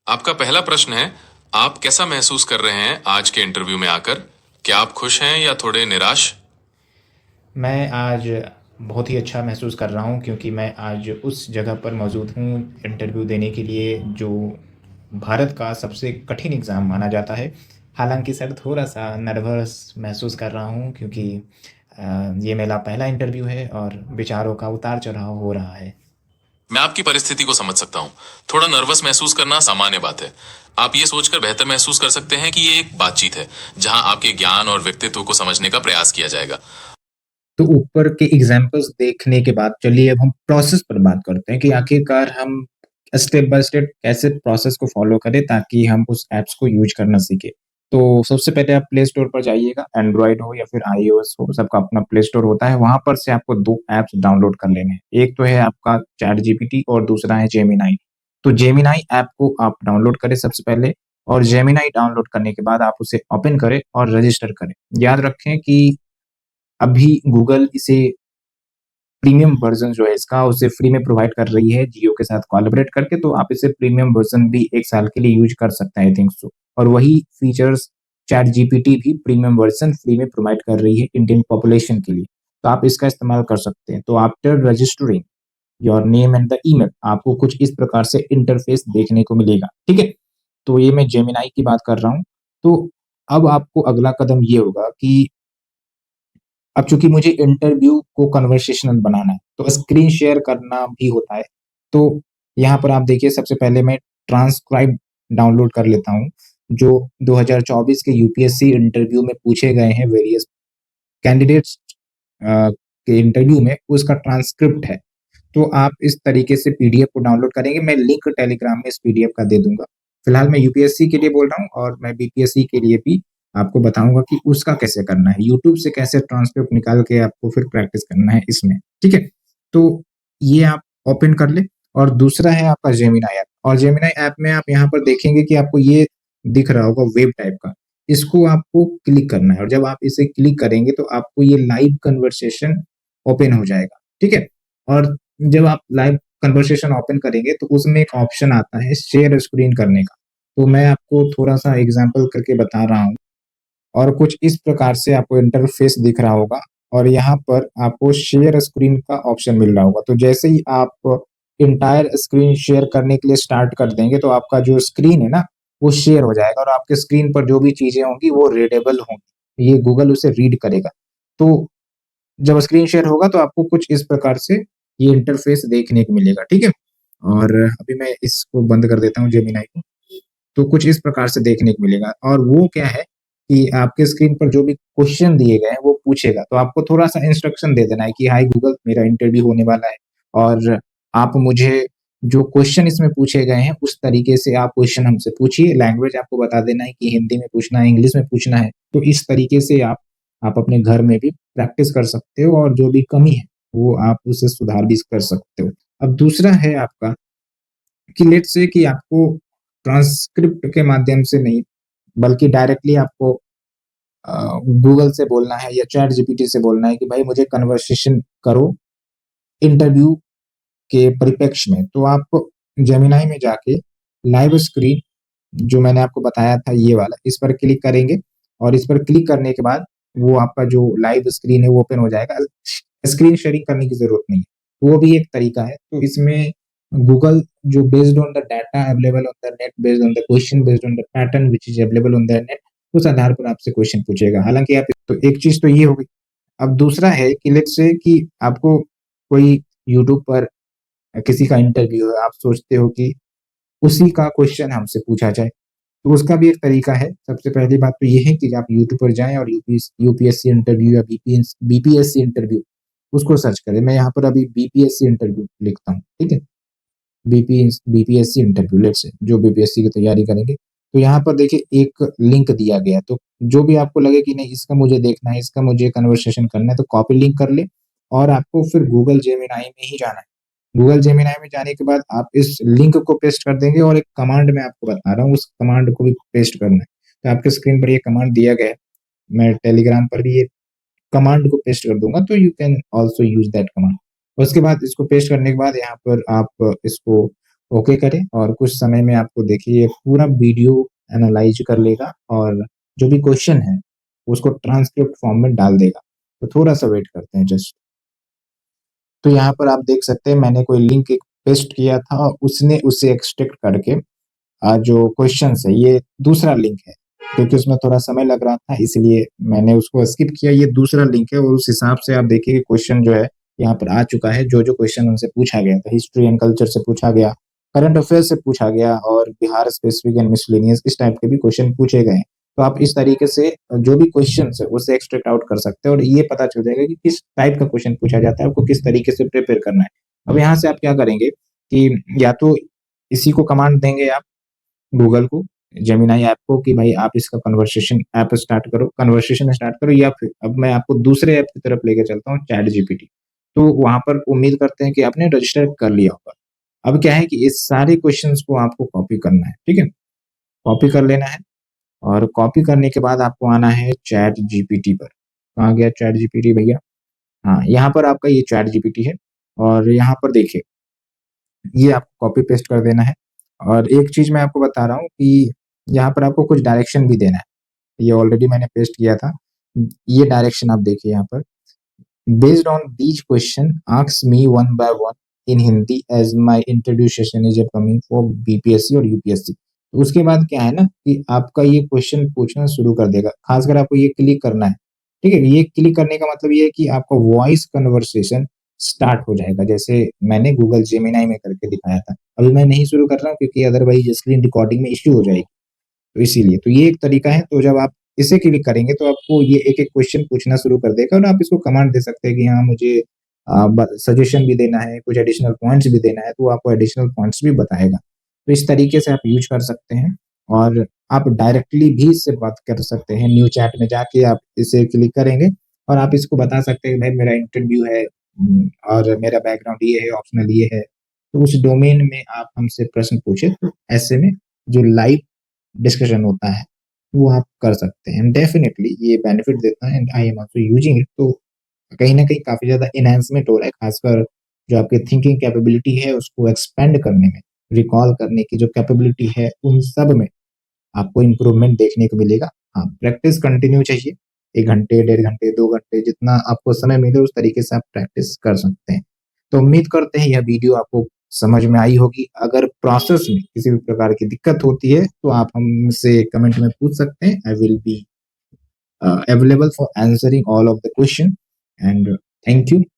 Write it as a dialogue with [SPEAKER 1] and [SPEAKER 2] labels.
[SPEAKER 1] आपका पहला प्रश्न है, आप कैसा महसूस कर रहे हैं आज के इंटरव्यू में आकर? क्या आप खुश हैं या थोड़े निराश?
[SPEAKER 2] मैं आज बहुत ही अच्छा महसूस कर रहा हूँ क्योंकि मैं आज उस जगह पर मौजूद हूँ इंटरव्यू देने के लिए जो भारत का सबसे कठिन एग्ज़ाम माना जाता है। हालाँकि सर थोड़ा-सा नर्वस महसूस कर रहा हूँ क्योंकि ये मेरा पहला इंटरव्यू है और विचारों का उतार-चढ़ाव हो रहा है।
[SPEAKER 1] मैं आपकी परिस्थिति को समझ सकता हूँ। थोड़ा नर्वस महसूस करना सामान्य बात है। आप ये सोचकर बेहतर महसूस कर सकते हैं कि ये एक बातचीत है, जहां आपके ज्ञान और व्यक्तित्व को समझने का प्रयास किया जाएगा।
[SPEAKER 2] तो ऊपर के एग्ज़ाम्पल्स देखने के बाद चलिए अब हम प्रोसेस पर बात करते हैं कि आखिरकार हम स्टेप बाय स्टेप कैसे प्रोसेस को फ़ॉलो करें ताकि हम उस ऐप्स को यूज़ करना सीखें। तो सबसे पहले आप प्ले स्टोर पर जाइएगा, एंड्रॉयड हो या फिर आईओएस हो, सबका अपना प्ले स्टोर होता है, वहाँ पर से आपको 2 ऐप्स डाउनलोड कर लेने हैं। एक तो है आपका चैट जीपीटी और दूसरा है जेमिनी। तो जेमिनी ऐप को आप डाउनलोड करें सबसे पहले और जेमिनी डाउनलोड करने के बाद आप उसे ओपन करें और रजिस्टर करें। याद रखें कि अभी गूगल इसे प्रीमियम वर्ज़न जो है इसका उसे फ्री में प्रोवाइड कर रही है जियो के साथ कोलैबोरेट करके, तो आप इसे प्रीमियम वर्ज़न भी 1 साल के लिए यूज़ कर सकते हैं आई थिंक सो। और वही फीचर्स चैट जीपीटी भी प्रीमियम वर्ज़न फ्री में प्रोवाइड कर रही है इंडियन पॉपुलेशन के लिए, तो आप इसका इस्तेमाल कर सकते हैं। तो after registering your name and the email आपको कुछ इस प्रकार से इंटरफ़ेस देखने को मिलेगा, ठीक है? तो ये मैं जेमिनी की बात कर रहा हूँ। तो अब आपको अगला कदम ये होगा कि अब चूँकि मुझे इंटरव्यू को कन्वर्सेशनल बनाना है, तो स्क्रीन शेयर करना भी होता है। तो यहाँ पर आप देखिए सबसे पहले मैं ट्रांसक्राइब डाउनलोड कर लेता हूँ, जो 2024 के यूपीएससी इंटरव्यू में पूछे गए हैं वेरियस कैंडिडेट्स के इंटरव्यू में, उसका ट्रांसक्रिप्ट है। तो आप इस तरीके से पीडीएफ को डाउनलोड करेंगे, मैं लिंक टेलीग्राम में इस पीडीएफ का दे दूँगा। फिलहाल मैं यूपीएससी के लिए बोल रहा हूँ और मैं बीपीएससी के लिए भी आपको बताऊँगा कि उसका कैसे करना है। यूट्यूब से कैसे ट्रांसक्रिप्ट निकाल के आपको फिर प्रैक्टिस करना है इसमें, ठीक है? तो ये आप ओपन कर लें और दूसरा है आपका जेमिनी ऐप और जेमिनी ऐप में आप यहाँ पर देखेंगे कि आपको ये दिख रहा होगा वेब टाइप का। इसको आपको क्लिक करना है और जब आप इसे क्लिक करेंगे तो आपको ये लाइव कन्वर्सेशन ओपन हो जाएगा, ठीक है? और जब आप लाइव कन्वर्सेशन ओपन करेंगे तो उसमें एक ऑप्शन आता है शेयर स्क्रीन करने का। तो मैं आपको थोड़ा-सा एग्ज़ाम्पल करके बता रहा हूँ और कुछ इस प्रकार से आपको इंटरफ़ेस दिख रहा होगा और यहाँ पर आपको शेयर स्क्रीन का ऑप्शन मिल रहा होगा। तो जैसे ही आप एंटायर स्क्रीन शेयर करने के लिए स्टार्ट कर देंगे तो आपका जो स्क्रीन है ना, वो शेयर हो जाएगा और आपके स्क्रीन पर जो भी चीज़ें होंगी वो रीडेबल होंगी। ये गूगल उसे रीड करेगा। तो जब स्क्रीन शेयर होगा तो आपको कुछ इस प्रकार से ये इंटरफ़ेस देखने को मिलेगा, ठीक है? और अभी मैं इसको बंद कर देता हूँ जेमिनी को। तो कुछ इस प्रकार से देखने को मिलेगा और वो क्या है कि आपके स्क्रीन पर जो भी क्वेश्चन दिए गए हैं वो पूछेगा। तो आपको थोड़ा-सा इंस्ट्रक्शन दे देना है कि हाय गूगल मेरा इंटरव्यू होने वाला है और आप मुझे जो क्वेश्चन इसमें पूछे गए हैं उस तरीके से आप क्वेश्चन हमसे पूछिए। लैंग्वेज आपको बता देना है कि हिंदी में पूछना है, इंग्लिश में पूछना है। तो इस तरीके से आप अपने घर में भी प्रैक्टिस कर सकते हो और जो भी कमी है वो आप उसे सुधार भी कर सकते हो। अब दूसरा है आपका कि लेट्स से कि आपको ट्रांसक्रिप्ट के माध्यम से नहीं, बल्कि डायरेक्टली आपको गूगल से बोलना है या चैट जीपीटी से बोलना है कि भाई मुझे कन्वर्सेशन करो इंटरव्यू के परिप्रेक्ष्य में। तो आप जेमिनी में जाके लाइव स्क्रीन जो मैंने आपको बताया था ये वाला, इस पर क्लिक करेंगे और इस पर क्लिक करने के बाद वो आपका जो लाइव स्क्रीन है वो ओपन हो जाएगा। स्क्रीन शेयरिंग करने की ज़रूरत नहीं है। वो भी एक तरीका है। तो इसमें गूगल जो based on the data available on the net, based on the question, based on the pattern which is available on the net, उस आधार पर आपसे क्वेश्चन पूछेगा। हालाँकि आप तो एक चीज़ तो ये हो गई। अब दूसरा है कि लेट्स से कि आपको कोई यूट्यूब पर किसी का इंटरव्यू है, आप सोचते हो कि उसी का क्वेश्चन हमसे पूछा जाए। तो उसका भी एक तरीका है। सबसे पहली बात तो ये है कि आप यूट्यूब पर जाएँ और यूपीएससी इंटरव्यू या बीपीएससी इंटरव्यू उसको सर्च करें। मैं यहाँ पर अभी बीपीएससी इंटरव्यू लिखता हूँ, ठीक है? बीपीएससी इंटरव्यू लेट्स से जो बीपीएससी की तैयारी करेंगे। तो यहाँ पर देखिए एक लिंक दिया गया है, तो जो भी आपको लगे कि नहीं इसका मुझे देखना है, इसका मुझे कन्वर्सेशन करना है तो कॉपी लिंक कर लें और आपको फिर गूगल जेमिनी में ही जाना है। गूगल जेमिनी में जाने के बाद आप इस लिंक को पेस्ट कर देंगे और एक कमांड मैं आपको बता रहा हूँ, उस कमांड को भी पेस्ट करना है। तो आपके स्क्रीन पर ये कमांड दिया गया है। मैं टेलीग्राम पर भी ये कमांड को पेस्ट कर दूँगा, तो you can also use that command. उसके बाद इसको पेस्ट करने के बाद यहाँ पर आप इसको ओके करें और कुछ समय में आपको देखिए ये पूरा वीडियो एनालाइज कर लेगा और जो भी क्वेश्चन है उसको ट्रांसक्रिप्ट फॉर्म में डाल देगा। तो थोड़ा-सा वेट करते हैं जस्ट। तो यहाँ पर आप देख सकते हैं मैंने कोई लिंक एक पेस्ट किया था और उसने उसे एक्सट्रैक्ट करके जो क्वेश्चंस है ये दूसरा लिंक है, क्योंकि उसमें थोड़ा समय लग रहा था इसलिए मैंने उसको स्किप किया। ये दूसरा लिंक है और उस हिसाब से आप देखिए कि क्वेश्चन जो है यहाँ पर आ चुका है। जो-जो क्वेश्चन उनसे पूछा गया था, हिस्ट्री एंड कल्चर से पूछा गया, करंट अफेयर्स से पूछा गया और बिहार स्पेसिफिक एंड मिसलेनियस इस टाइप के भी क्वेश्चन पूछे गए हैं। तो आप इस तरीके से जो भी क्वेश्चन्स है उसे एक्सट्रैक्ट आउट कर सकते हैं और ये पता चल जाएगा कि किस टाइप का क्वेश्चन पूछा जाता है, आपको किस तरीके से प्रिपेयर करना है। अब यहाँ से आप क्या करेंगे कि या तो इसी को कमांड देंगे आप गूगल को, जेमिनी ऐप को कि भाई आप इसका कन्वर्सेशन स्टार्ट करो या फिर अब मैं आपको दूसरे ऐप की तरफ लेके चलता हूँ चैट जीपीटी। तो वहाँ पर उम्मीद करते हैं कि आपने रजिस्टर कर लिया होगा। अब क्या है कि इस सारे क्वेश्चंस को आपको कॉपी करना है, ठीक है? कॉपी कर लेना है और कॉपी करने के बाद आपको आना है चैट जीपीटी पर। कहाँ गया चैट जीपीटी भैया? हाँ, यहाँ पर आपका ये चैट जीपीटी है और यहाँ पर देखिए ये आपको कॉपी पेस्ट कर देना है और एक चीज़ मैं आपको बता रहा हूँ कि यहाँ पर आपको कुछ डायरेक्शन भी देना है। ये ऑलरेडी मैंने पेस्ट किया था। ये डायरेक्शन आप देखिए यहाँ पर। Based on these question ask me one by one in Hindi as my introduction is upcoming for BPSC और यूपीएससी। तो उसके बाद क्या है ना कि आपका ये क्वेश्चन पूछना शुरू कर देगा। खासकर आपको ये क्लिक करना है, ठीक है? ये क्लिक करने का मतलब ये है कि आपका वॉइस कन्वर्सेशन स्टार्ट हो जाएगा। जैसे मैंने गूगल जेमिनी में करके दिखाया था। अभी मैं नहीं शुरू कर रहा हूँ क्योंकि अदरवाइज़ स्क्रीन रिकॉर्डिंग में इश्यू हो जाएगी। तो इसीलिए, तो ये एक तरीका है। तो जब आप इसे क्लिक करेंगे तो आपको ये एक-एक क्वेश्चन पूछना शुरू कर देगा और आप इसको कमांड दे सकते हैं कि हाँ, मुझे ब सजेशन भी देना है, कुछ एडिशनल पॉइंट्स भी देना है, तो वो आपको एडिशनल पॉइंट्स भी बताएगा। तो इस तरीके से आप यूज़ कर सकते हैं और आप डायरेक्टली भी इससे बात कर सकते हैं। न्यू चैट में जाके आप इसे क्लिक करेंगे और आप इसको बता सकते हैं, भाई मेरा इंटरव्यू है और मेरा बैकग्राउंड ये है, ऑप्शनल ये है। तो उस डोमेन में आप हमसे प्रश्न पूछे, तो ऐसे में जो लाइव डिस्कशन होता है, वो आप कर सकते हैं। डेफ़िनिटली ये बेनिफिट देता है and I am also using it. तो कहीं न कहीं काफ़ी ज़्यादा एनहांसमेंट हो रहा है, ख़ासकर जो आपकी थिंकिंग कैपेबिलिटी है, उसको एक्सपेंड करने में, रिकॉल करने की जो कैपेबिलिटी है, उन सब में आपको इम्प्रूवमेंट देखने को मिलेगा। हाँ, प्रैक्टिस कंटिन्यू चाहिए। 1 घंटे, डेढ़ घंटे, 2 घंटे जितना आपको समय मिले उस तरीके से आप प्रैक्टिस कर सकते हैं। तो उम्मीद करते हैं यह वीडियो आपको समझ में आई होगी। अगर प्रोसेस में किसी भी प्रकार की दिक्कत होती है तो आप हमसे कमेंट में पूछ सकते हैं। I will be available for answering all of the question and thank you.